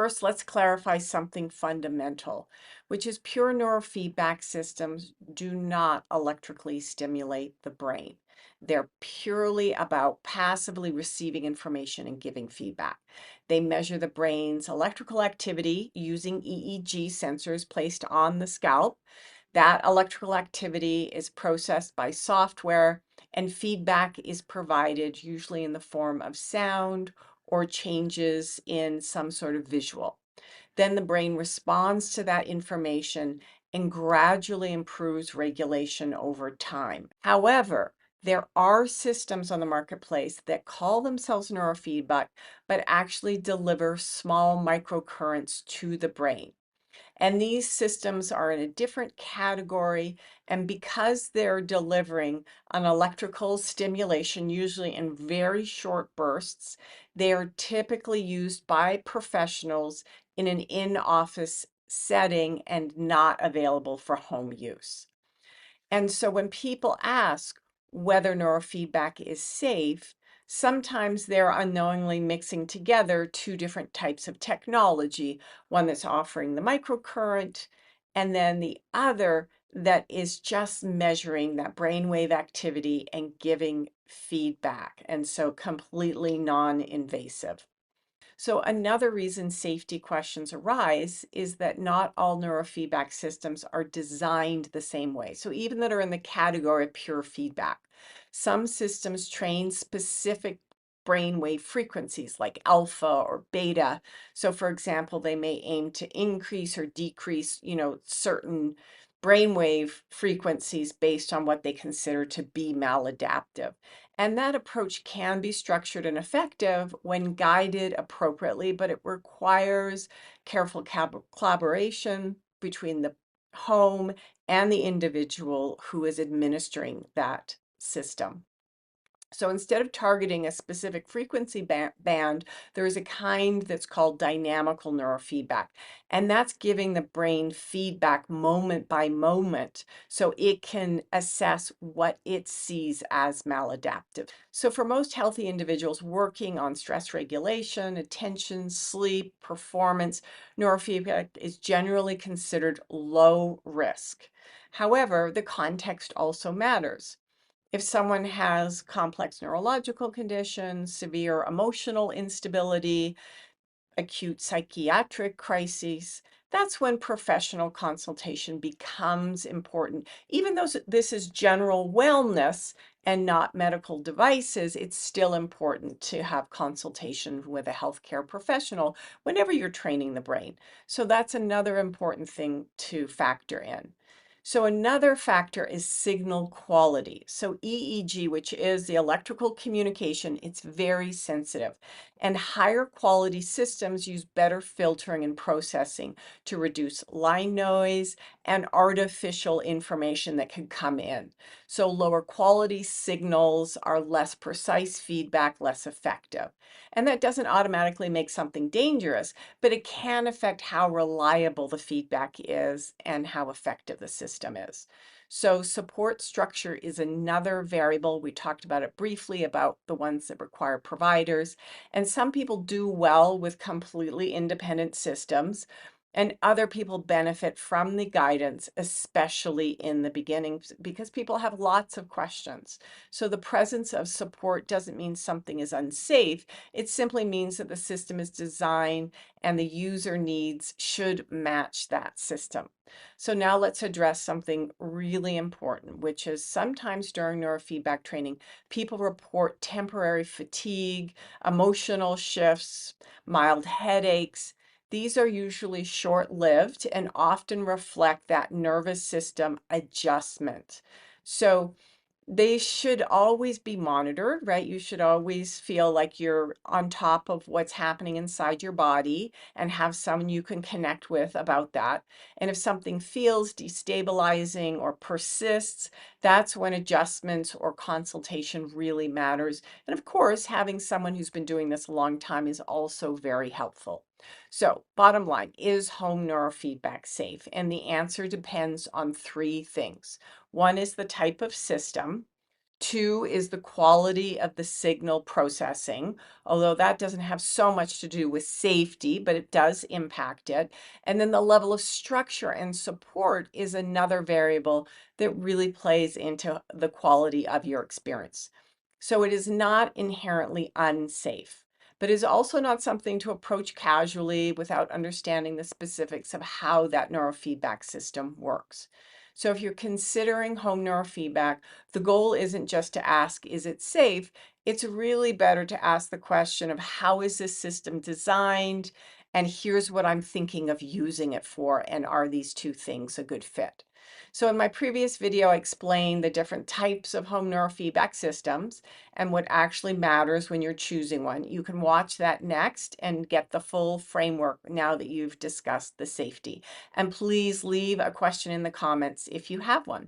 First, let's clarify something fundamental, which is pure neurofeedback systems do not electrically stimulate the brain. They're purely about passively receiving information and giving feedback. They measure the brain's electrical activity using EEG sensors placed on the scalp. That electrical activity is processed by software, and feedback is provided usually in the form of sound or changes in some sort of visual. Then the brain responds to that information and gradually improves regulation over time. However, there are systems on the marketplace that call themselves neurofeedback, but actually deliver small microcurrents to the brain. And these systems are in a different category. And because they're delivering an electrical stimulation, usually in very short bursts, they are typically used by professionals in an in-office setting and not available for home use. And so when people ask whether neurofeedback is safe, sometimes they're unknowingly mixing together two different types of technology, one that's offering the microcurrent, and then the other that is just measuring that brainwave activity and giving feedback, and so completely non-invasive. So another reason safety questions arise is that not all neurofeedback systems are designed the same way. So even that are in the category of pure feedback, some systems train specific brainwave frequencies like alpha or beta. So for example, they may aim to increase or decrease, certain brainwave frequencies based on what they consider to be maladaptive. And that approach can be structured and effective when guided appropriately, but it requires careful collaboration between the home and the individual who is administering that system. So instead of targeting a specific frequency band, there is a kind that's called dynamical neurofeedback. And that's giving the brain feedback moment by moment so it can assess what it sees as maladaptive. So for most healthy individuals working on stress regulation, attention, sleep, performance, neurofeedback is generally considered low risk. However, the context also matters. If someone has complex neurological conditions, severe emotional instability, acute psychiatric crises, that's when professional consultation becomes important. Even though this is general wellness and not medical devices, it's still important to have consultation with a healthcare professional whenever you're training the brain. So that's another important thing to factor in. So another factor is signal quality. So EEG, which is the electrical communication, it's very sensitive. And higher quality systems use better filtering and processing to reduce line noise and artificial information that can come in. So lower quality signals are less precise feedback, less effective. And that doesn't automatically make something dangerous, but it can affect how reliable the feedback is and how effective the system is. So support structure is another variable. We talked about it briefly about the ones that require providers. And some people do well with completely independent systems, and other people benefit from the guidance, especially in the beginning, because people have lots of questions. So the presence of support doesn't mean something is unsafe. It simply means that the system is designed and the user needs should match that system. So now let's address something really important, which is sometimes during neurofeedback training, people report temporary fatigue, emotional shifts, mild headaches. These are usually short-lived and often reflect that nervous system adjustment. So they should always be monitored, right? You should always feel like you're on top of what's happening inside your body and have someone you can connect with about that. And if something feels destabilizing or persists, that's when adjustments or consultation really matters. And of course, having someone who's been doing this a long time is also very helpful. So, bottom line, is home neurofeedback safe? And the answer depends on three things. One is the type of system. Two is the quality of the signal processing, although that doesn't have so much to do with safety, but it does impact it. And then the level of structure and support is another variable that really plays into the quality of your experience. So it is not inherently unsafe, but is also not something to approach casually without understanding the specifics of how that neurofeedback system works. So if you're considering home neurofeedback, the goal isn't just to ask, is it safe? It's really better to ask the question of how is this system designed? And here's what I'm thinking of using it for. And are these two things a good fit? So in my previous video, I explained the different types of home neurofeedback systems and what actually matters when you're choosing one. You can watch that next and get the full framework now that you've discussed the safety. And please leave a question in the comments if you have one.